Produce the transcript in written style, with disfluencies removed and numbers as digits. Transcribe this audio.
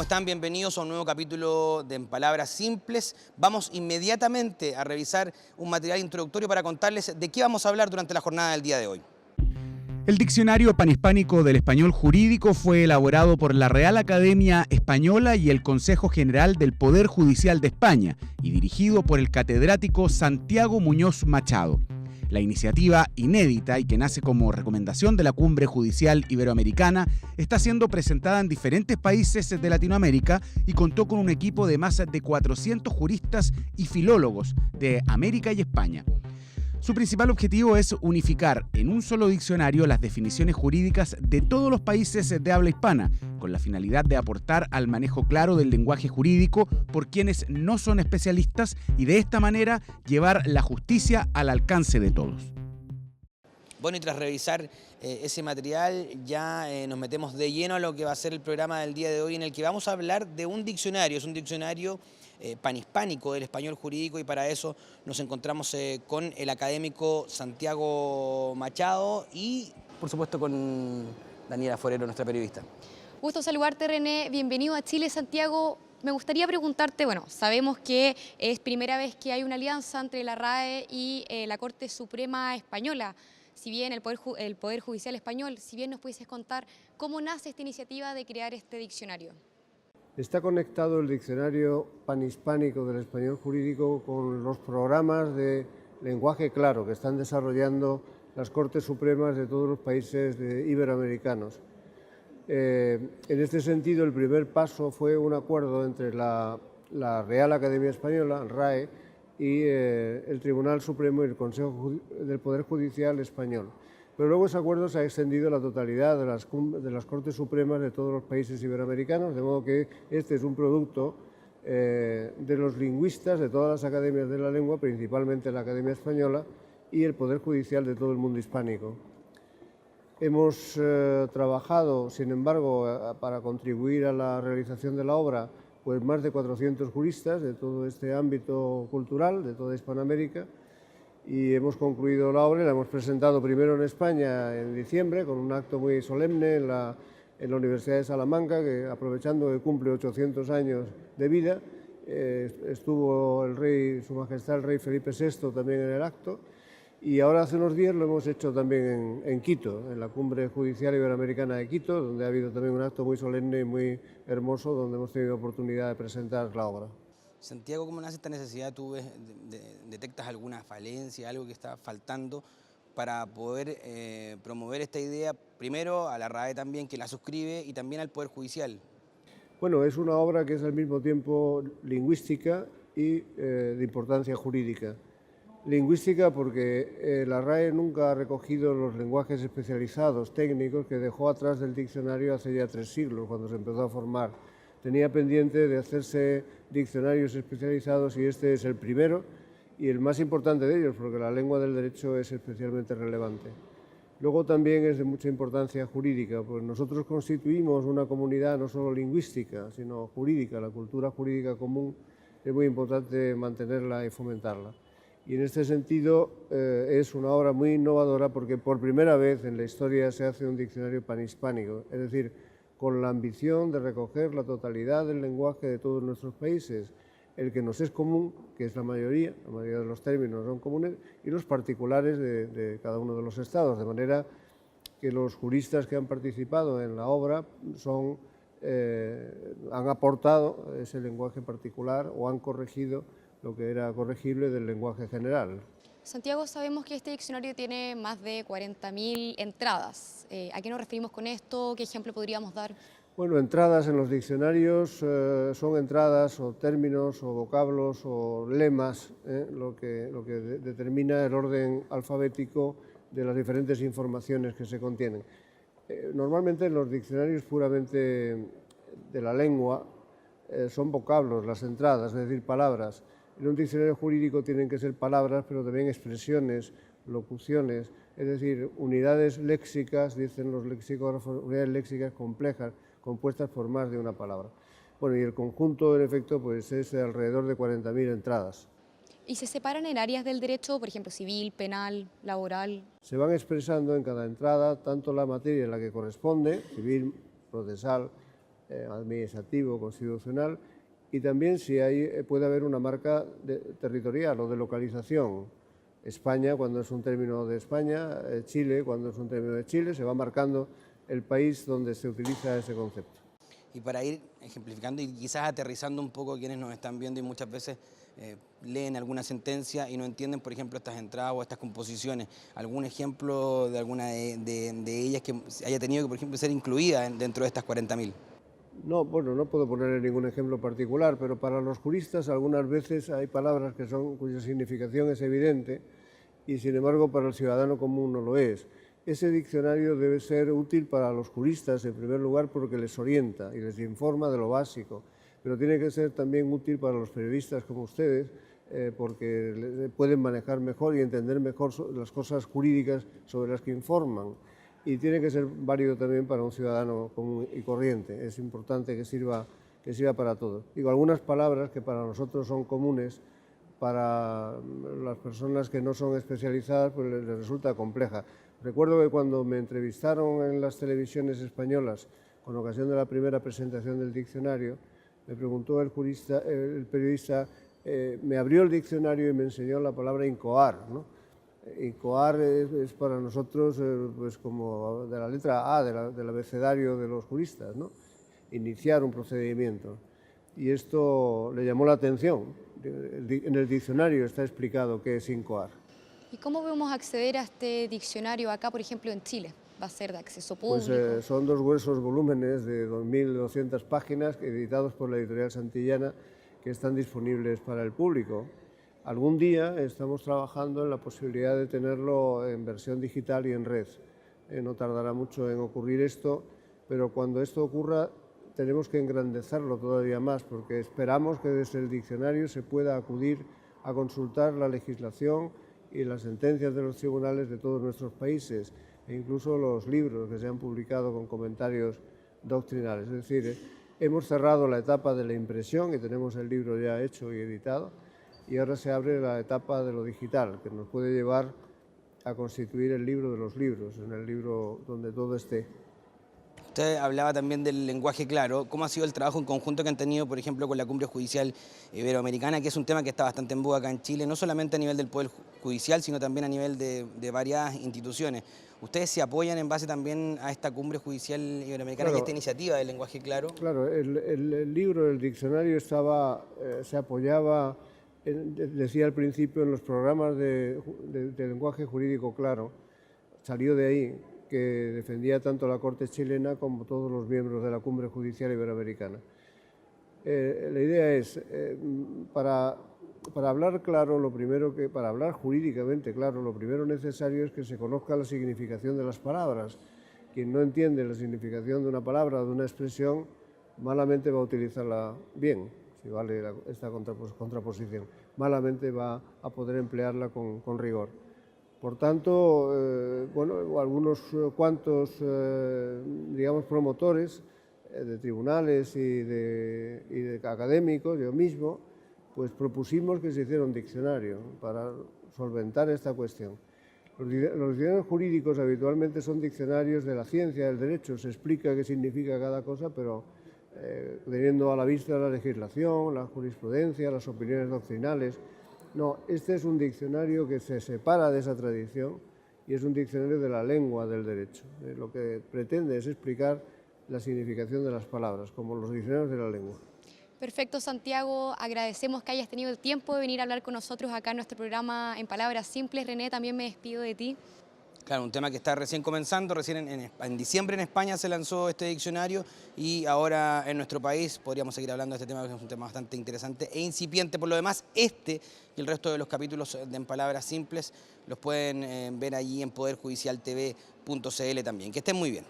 están? Bienvenidos a un nuevo capítulo de En Palabras Simples. Vamos inmediatamente a revisar un material introductorio para contarles de qué vamos a hablar durante la jornada del día de hoy. El Diccionario Panhispánico del Español Jurídico fue elaborado por la Real Academia Española y el Consejo General del Poder Judicial de España y dirigido por el catedrático Santiago Muñoz Machado. La iniciativa, inédita y que nace como recomendación de la Cumbre Judicial Iberoamericana, está siendo presentada en diferentes países de Latinoamérica y contó con un equipo de más de 400 juristas y filólogos de América y España. Su principal objetivo es unificar en un solo diccionario las definiciones jurídicas de todos los países de habla hispana, con la finalidad de aportar al manejo claro del lenguaje jurídico por quienes no son especialistas y de esta manera llevar la justicia al alcance de todos. Bueno, y tras revisar ese material ya nos metemos de lleno a lo que va a ser el programa del día de hoy, en el que vamos a hablar de un diccionario. Es un diccionario panhispánico del español jurídico, y para eso nos encontramos con el académico Santiago Machado y, por supuesto, con Daniela Forero, nuestra periodista. Gusto saludarte, René. Bienvenido a Chile, Santiago. Me gustaría preguntarte, bueno, sabemos que es primera vez que hay una alianza entre la RAE y la Corte Suprema Española. Si bien el Poder Judicial Español, si bien nos pudieses contar cómo nace esta iniciativa de crear este diccionario. Está conectado el Diccionario Panhispánico del Español Jurídico con los programas de lenguaje claro que están desarrollando las Cortes Supremas de todos los países iberoamericanos. En este sentido, el primer paso fue un acuerdo entre la Real Academia Española, RAE, y el Tribunal Supremo y el Consejo del Poder Judicial Español. Pero luego ese acuerdo se ha extendido a la totalidad de las Cortes Supremas de todos los países iberoamericanos, de modo que este es un producto de los lingüistas de todas las academias de la lengua, principalmente la Academia Española, y el Poder Judicial de todo el mundo hispánico. Hemos trabajado, sin embargo, para contribuir a la realización de la obra, pues más de 400 juristas de todo este ámbito cultural, de toda Hispanoamérica, y hemos concluido la obra y la hemos presentado primero en España en diciembre, con un acto muy solemne en la Universidad de Salamanca, que aprovechando que cumple 800 años de vida, estuvo el rey, Su Majestad el Rey Felipe VI también en el acto, y ahora hace unos días lo hemos hecho también en Quito, en la Cumbre Judicial Iberoamericana de Quito, donde ha habido también un acto muy solemne y muy hermoso, donde hemos tenido oportunidad de presentar la obra. Santiago, ¿cómo nace esta necesidad? ¿Tú detectas alguna falencia, algo que está faltando para poder promover esta idea, primero a la RAE también, que la suscribe, y también al Poder Judicial? Bueno, es una obra que es al mismo tiempo lingüística y de importancia jurídica. Lingüística porque la RAE nunca ha recogido los lenguajes especializados técnicos que dejó atrás del diccionario hace ya 3 siglos, cuando se empezó a formar. Tenía pendiente de hacerse diccionarios especializados y este es el primero y el más importante de ellos, porque la lengua del derecho es especialmente relevante. Luego también es de mucha importancia jurídica, pues nosotros constituimos una comunidad no solo lingüística, sino jurídica. La cultura jurídica común es muy importante mantenerla y fomentarla. Y en este sentido es una obra muy innovadora porque por primera vez en la historia se hace un diccionario panhispánico, es decir, con la ambición de recoger la totalidad del lenguaje de todos nuestros países, el que nos es común, que es la mayoría de los términos son comunes, y los particulares de cada uno de los estados, de manera que los juristas que han participado en la obra han aportado ese lenguaje particular o han corregido lo que era corregible del lenguaje general. Santiago, sabemos que este diccionario tiene más de 40.000 entradas. ¿A qué nos referimos con esto? ¿Qué ejemplo podríamos dar? Bueno, entradas en los diccionarios son entradas o términos o vocablos o lemas, lo que determina el orden alfabético de las diferentes informaciones que se contienen. Normalmente en los diccionarios puramente de la lengua son vocablos las entradas, es decir, palabras. En un diccionario jurídico tienen que ser palabras, pero también expresiones, locuciones, es decir, unidades léxicas, dicen los lexicógrafos, unidades léxicas complejas, compuestas por más de una palabra. Bueno, y el conjunto, en efecto, pues es de alrededor de 40.000 entradas. ¿Y se separan en áreas del derecho, por ejemplo, civil, penal, laboral? Se van expresando en cada entrada tanto la materia en la que corresponde, civil, procesal, administrativo, constitucional, y también si puede haber una marca territorial o de localización. España, cuando es un término de España, Chile, cuando es un término de Chile, se va marcando el país donde se utiliza ese concepto. Y para ir ejemplificando y quizás aterrizando un poco a quienes nos están viendo y muchas veces leen alguna sentencia y no entienden, por ejemplo, estas entradas o estas composiciones, ¿algún ejemplo de alguna de ellas que haya tenido que, por ejemplo, ser incluida dentro de estas 40.000? No, bueno, no puedo poner ningún ejemplo particular, pero para los juristas algunas veces hay palabras cuya significación es evidente y sin embargo para el ciudadano común no lo es. Ese diccionario debe ser útil para los juristas en primer lugar porque les orienta y les informa de lo básico, pero tiene que ser también útil para los periodistas como ustedes porque pueden manejar mejor y entender mejor las cosas jurídicas sobre las que informan. Y tiene que ser válido también para un ciudadano común y corriente. Es importante que sirva para todos. Digo, algunas palabras que para nosotros son comunes, para las personas que no son especializadas, pues les resulta compleja. Recuerdo que cuando me entrevistaron en las televisiones españolas, con ocasión de la primera presentación del diccionario, me preguntó el periodista, me abrió el diccionario y me enseñó la palabra incoar, ¿no? Incoar es para nosotros pues como de la letra A del abecedario de los juristas, ¿no? Iniciar un procedimiento. Y esto le llamó la atención. En el diccionario está explicado qué es incoar. ¿Y cómo podemos acceder a este diccionario acá, por ejemplo, en Chile? ¿Va a ser de acceso público? Pues son 2 gruesos volúmenes de 2.200 páginas editados por la editorial Santillana que están disponibles para el público. Algún día estamos trabajando en la posibilidad de tenerlo en versión digital y en red. No tardará mucho en ocurrir esto, pero cuando esto ocurra tenemos que engrandecerlo todavía más, porque esperamos que desde el diccionario se pueda acudir a consultar la legislación y las sentencias de los tribunales de todos nuestros países, e incluso los libros que se han publicado con comentarios doctrinales. Es decir, hemos cerrado la etapa de la impresión y tenemos el libro ya hecho y editado, y ahora se abre la etapa de lo digital, que nos puede llevar a constituir el libro de los libros, en el libro donde todo esté. Usted hablaba también del lenguaje claro. ¿Cómo ha sido el trabajo en conjunto que han tenido, por ejemplo, con la Cumbre Judicial Iberoamericana, que es un tema que está bastante en boga acá en Chile, no solamente a nivel del Poder Judicial, sino también a nivel de varias instituciones? ¿Ustedes se apoyan en base también a esta Cumbre Judicial Iberoamericana, claro, y esta iniciativa del lenguaje claro? Claro, el libro, el diccionario se apoyaba, decía al principio, en los programas de lenguaje jurídico claro. Salió de ahí, que defendía tanto la Corte chilena como todos los miembros de la Cumbre Judicial Iberoamericana. La idea es, para hablar claro, para hablar jurídicamente claro, lo primero necesario es que se conozca la significación de las palabras. Quien no entiende la significación de una palabra o de una expresión, malamente va a utilizarla bien, si vale esta contraposición. Malamente va a poder emplearla con rigor. Por tanto, bueno, algunos cuantos, digamos, promotores de tribunales y de académicos, yo mismo, pues propusimos que se hiciera un diccionario para solventar esta cuestión. Los diccionarios jurídicos habitualmente son diccionarios de la ciencia, del derecho, se explica qué significa cada cosa, pero teniendo a la vista la legislación, la jurisprudencia, las opiniones doctrinales. No, este es un diccionario que se separa de esa tradición y es un diccionario de la lengua del derecho. Lo que pretende es explicar la significación de las palabras, como los diccionarios de la lengua. Perfecto, Santiago. Agradecemos que hayas tenido el tiempo de venir a hablar con nosotros acá en nuestro programa En Palabras Simples. René, también me despido de ti. Claro, un tema que está recién comenzando, recién en diciembre en España se lanzó este diccionario y ahora en nuestro país podríamos seguir hablando de este tema, que es un tema bastante interesante e incipiente. Por lo demás, este y el resto de los capítulos de En Palabras Simples los pueden ver allí en poderjudicialtv.cl también. Que estén muy bien.